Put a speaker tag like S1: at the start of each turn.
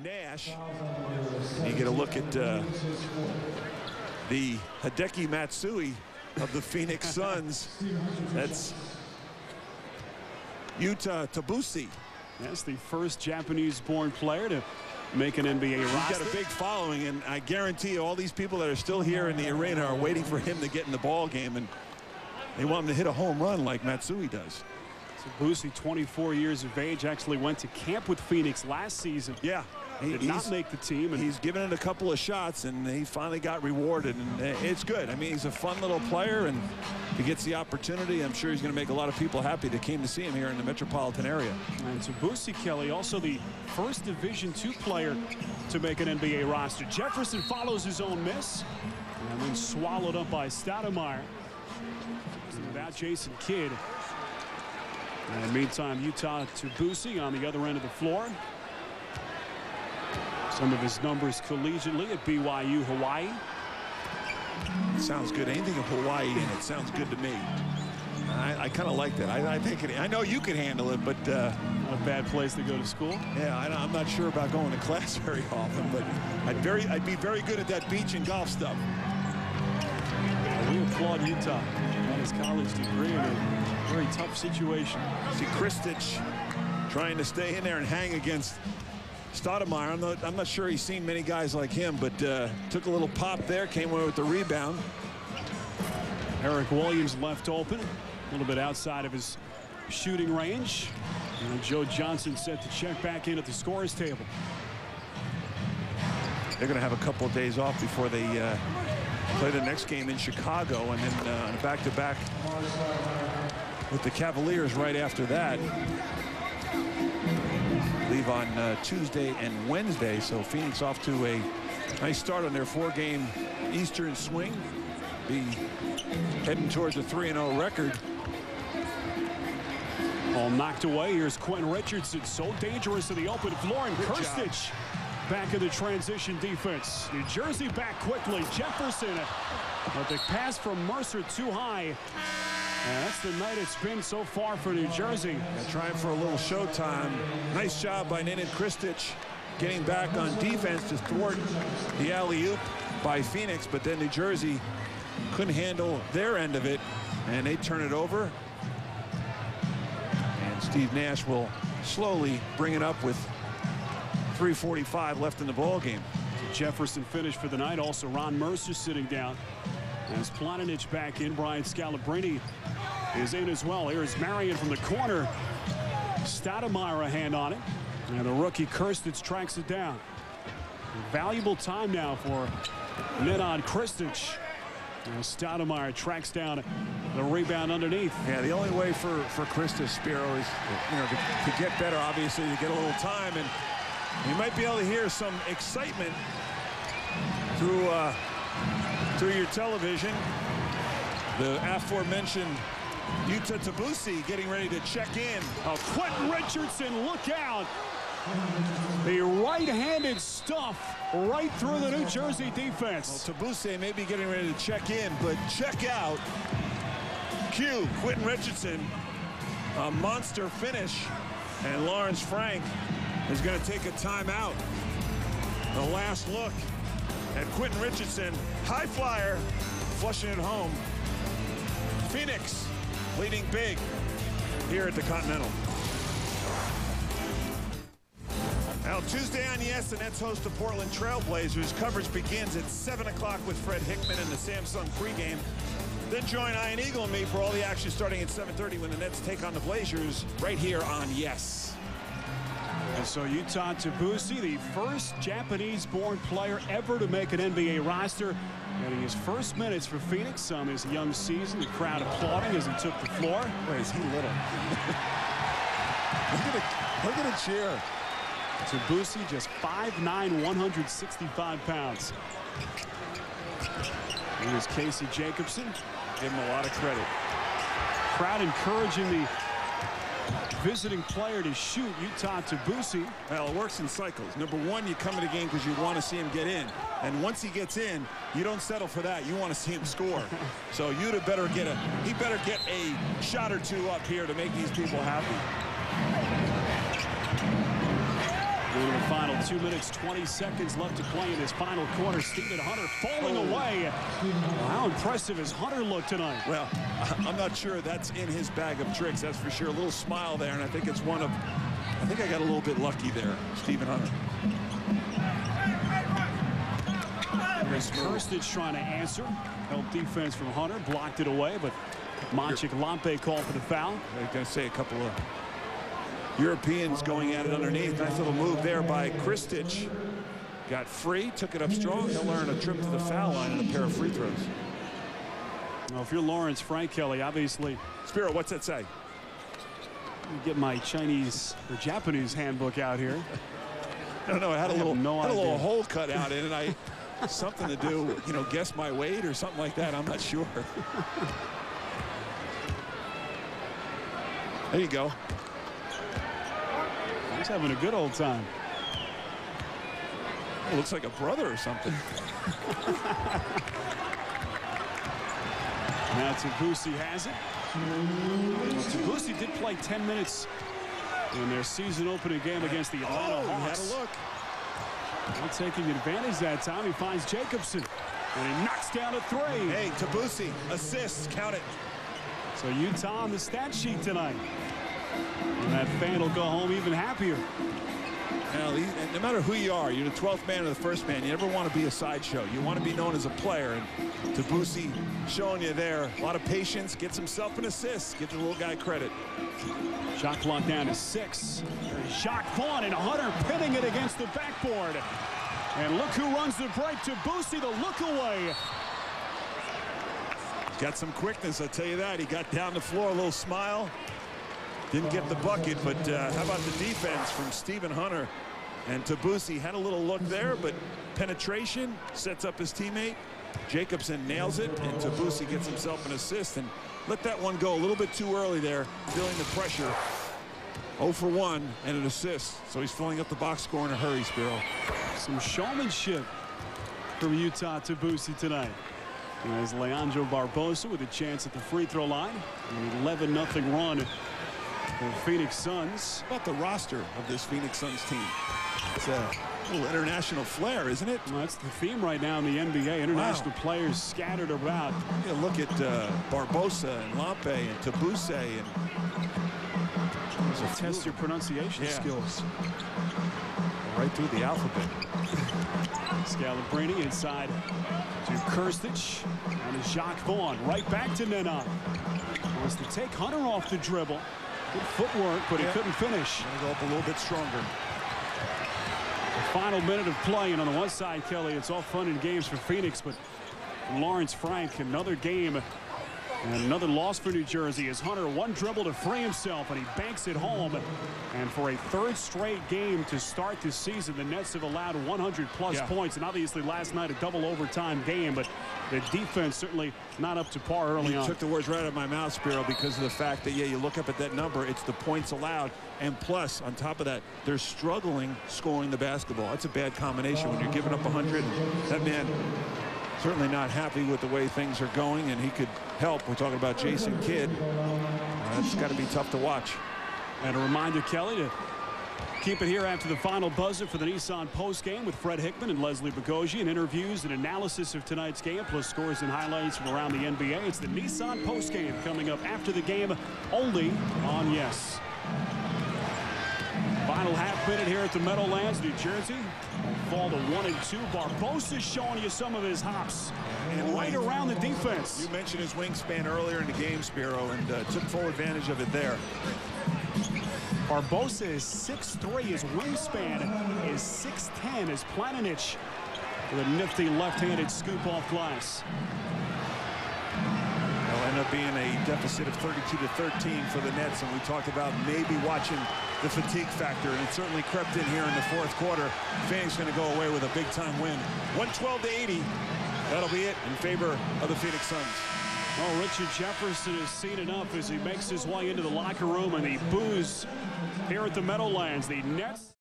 S1: Nash. You get a look at the Hideki Matsui of the Phoenix Suns. That's Yuta Tabusi.
S2: That's the first Japanese-born player to make an NBA roster.
S1: He's got a big following, and I guarantee you all these people that are still here in the arena are waiting for him to get in the ball game, and they want him to hit a home run like Matsui does.
S2: Tabusi, 24 years of age, actually went to camp with Phoenix last season.
S1: Yeah.
S2: Did not make the team. And
S1: he's given it a couple of shots, and he finally got rewarded, and it's good. I mean, he's a fun little player, and if he gets the opportunity, I'm sure he's going to make a lot of people happy that came to see him here in the metropolitan area.
S2: And Tabusi, Kelly, also the first Division II player to make an NBA roster. Jefferson follows his own miss, and then swallowed up by Stoudemire. Without Jason Kidd. And meantime, Yuta Tabusi on the other end of the floor. Some of his numbers collegiately at BYU, Hawaii.
S1: Sounds good. Anything of Hawaii in it sounds good to me. I kind of like that. I think I know you can handle it, but
S2: not a bad place to go to school.
S1: Yeah, I'm not sure about going to class very often, but I'd be very good at that beach and golf stuff.
S2: We applaud Utah on his college degree in a very tough situation.
S1: See Kristich trying to stay in there and hang against Stoudemire. I'm not sure he's seen many guys like him, but took a little pop there, came away with the rebound.
S2: Eric Williams left open, a little bit outside of his shooting range. And Joe Johnson set to check back in at the scorer's table.
S1: They're going to have a couple of days off before they play the next game in Chicago, and then back-to-back with the Cavaliers right after that. Leave on Tuesday and Wednesday, so Phoenix off to a nice start on their 4-game Eastern swing. Be heading towards a 3-0 record.
S2: All knocked away. Here's Quentin Richardson, so dangerous in the open floor, and Kristich back in the transition defense. New Jersey back quickly. Jefferson, but the pass from Mercer too high. And that's the night it's been so far for New Jersey.
S1: Trying for a little showtime. Nice job by Nenad Kristich getting back on defense to thwart the alley-oop by Phoenix, but then New Jersey couldn't handle their end of it, and they turn it over. And Steve Nash will slowly bring it up with 3:45 left in the ball game.
S2: Jefferson finished for the night. Also, Ron Mercer sitting down. As Planinic back in, Brian Scalabrine is in as well. Here's Marion from the corner. Stoudemire a hand on it. And the rookie Kristich tracks it down. Valuable time now for Nenad Kristich. Stoudemire tracks down the rebound underneath.
S1: Yeah, the only way for Kristich, Spiro, is to get better, obviously, to get a little time. And you might be able to hear some excitement through your television. The aforementioned Yuta Tabusi getting ready to check in.
S2: Quentin Richardson, look out. The right-handed stuff right through the New Jersey defense.
S1: Well, Tabusi may be getting ready to check in, but check out Q, Quentin Richardson, a monster finish. And Lawrence Frank is going to take a timeout. The last look at Quentin Richardson, high flyer, flushing it home. Phoenix leading big here at the Continental. Now, Tuesday on Yes, the Nets host the Portland Trailblazers. Coverage begins at 7 o'clock with Fred Hickman in the Samsung pregame. Then join Ian Eagle and me for all the action starting at 7:30 when the Nets take on the Blazers right here on Yes.
S2: And so Yuta Tabusi, the first Japanese-born player ever to make an NBA roster, getting his first minutes for Phoenix on his young season. The crowd applauding as he took the floor.
S1: Wait, is he little? look at the cheer.
S2: Tabusi just 5'9", 165 pounds. Here's Casey Jacobson.
S1: Give him a lot of credit.
S2: Crowd encouraging the visiting player to shoot Yuta Tabusi.
S1: Well, it works in cycles. Number one, you come to the game because you want to see him get in. And once he gets in, you don't settle for that. You want to see him score. So Yuta better get a shot or two up here to make these people happy.
S2: In the final 2 minutes, 20 seconds left to play in this final quarter. Stephen Hunter falling away. How impressive has Hunter looked tonight?
S1: Well, I'm not sure that's in his bag of tricks. That's for sure. A little smile there, and I think it's one of... I think I got a little bit lucky there, Stephen Hunter.
S2: Here's Kirstich trying to answer. Held defense from Hunter, blocked it away, but Maciek Lampe called for the foul.
S1: I'm going to say a couple of Europeans going at it underneath. Nice little move there by Kristich. Got free, took it up strong. He'll earn a trip to the foul line and a pair of free throws.
S2: Well, if you're Lawrence Frank Kelly, obviously.
S1: Spiro, what's that say?
S2: Get my Chinese or Japanese handbook out here.
S1: I don't know. I had a little hole cut out in it. Something to do, you know, guess my weight or something like that. I'm not sure. There you go.
S2: He's having a good old time.
S1: It looks like a brother or something.
S2: Now Tabusi has it. Tabusi did play 10 minutes in their season opening game against the Atlanta Hawks.
S1: He had a look.
S2: Not taking advantage that time. He finds Jacobson, and he knocks down a three.
S1: Hey, Tabusi, assists, count it.
S2: So Utah on the stat sheet tonight. And that fan will go home even happier.
S1: Now, no matter who you are, you're the 12th man or the first man, you never want to be a sideshow. You want to be known as a player, and Tabusi showing you there a lot of patience, gets himself an assist, get the little guy credit.
S2: Shot clock down to 6. There's Jacques Vaughn and Hunter pinning it against the backboard. And look who runs the break. Tabusi, the look away.
S1: Got some quickness, I'll tell you that. He got down the floor, a little smile. Didn't get the bucket, but how about the defense from Stephen Hunter? And Tabusi had a little look there, but penetration sets up his teammate. Jacobson nails it, and Tabusi gets himself an assist. And let that one go a little bit too early there, feeling the pressure. 0 for 1 and an assist. So he's filling up the box score in a hurry, Spiro.
S2: Some showmanship from Utah Tabusi tonight. As Leandro Barbosa with a chance at the free throw line. An 11-0 run for the Phoenix Suns.
S1: How about the roster of this Phoenix Suns team? It's a little international flair, isn't it?
S2: Well, that's the theme right now in the NBA. International players scattered about.
S1: Yeah, look at Barbosa and Lampe and Tabusi and
S2: test your pronunciation skills.
S1: Right through the alphabet.
S2: Scalabrine inside to Kirstich and Jacques Vaughn right back to Nena. Wants to take Hunter off the dribble. Good footwork, but he couldn't finish.
S1: Gonna go up a little bit stronger.
S2: The final minute of play, and on the one side, Kelly, it's all fun and games for Phoenix, but Lawrence Frank, another game and another loss for New Jersey as Hunter one dribble to free himself, and he banks it home. And for a third straight game to start this season, the Nets have allowed 100-plus points, and obviously last night a double overtime game, but the defense certainly not up to par early on.
S1: You took the words right out of my mouth, Spiro, because of the fact that, you look up at that number, it's the points allowed, and plus, on top of that, they're struggling scoring the basketball. That's a bad combination when you're giving up 100. That man certainly not happy with the way things are going, and he could help. We're talking about Jason Kidd. That's got to be tough to watch.
S2: And a reminder, Kelly, to keep it here after the final buzzer for the Nissan postgame with Fred Hickman and Leslie Bogosian. Interviews and analysis of tonight's game, plus scores and highlights from around the NBA. It's the Nissan postgame coming up after the game, only on Yes. Final half minute here at the Meadowlands, New Jersey. Fall to 1 and 2. Barbosa showing you some of his hops. And right around the defense.
S1: You mentioned his wingspan earlier in the game, Spiro, and took full advantage of it there.
S2: Barbosa is 6'3". His wingspan is 6'10". As Planinic with a nifty left-handed scoop off glass.
S1: It'll end up being a deficit of 32-13 for the Nets, and we talked about maybe watching the fatigue factor, and it certainly crept in here in the fourth quarter. Phoenix going to go away with a big-time win. 112-80. That'll be it in favor of the Phoenix Suns.
S2: Oh, Richard Jefferson has seen enough as he makes his way into the locker room, and the boos here at the Meadowlands. The Nets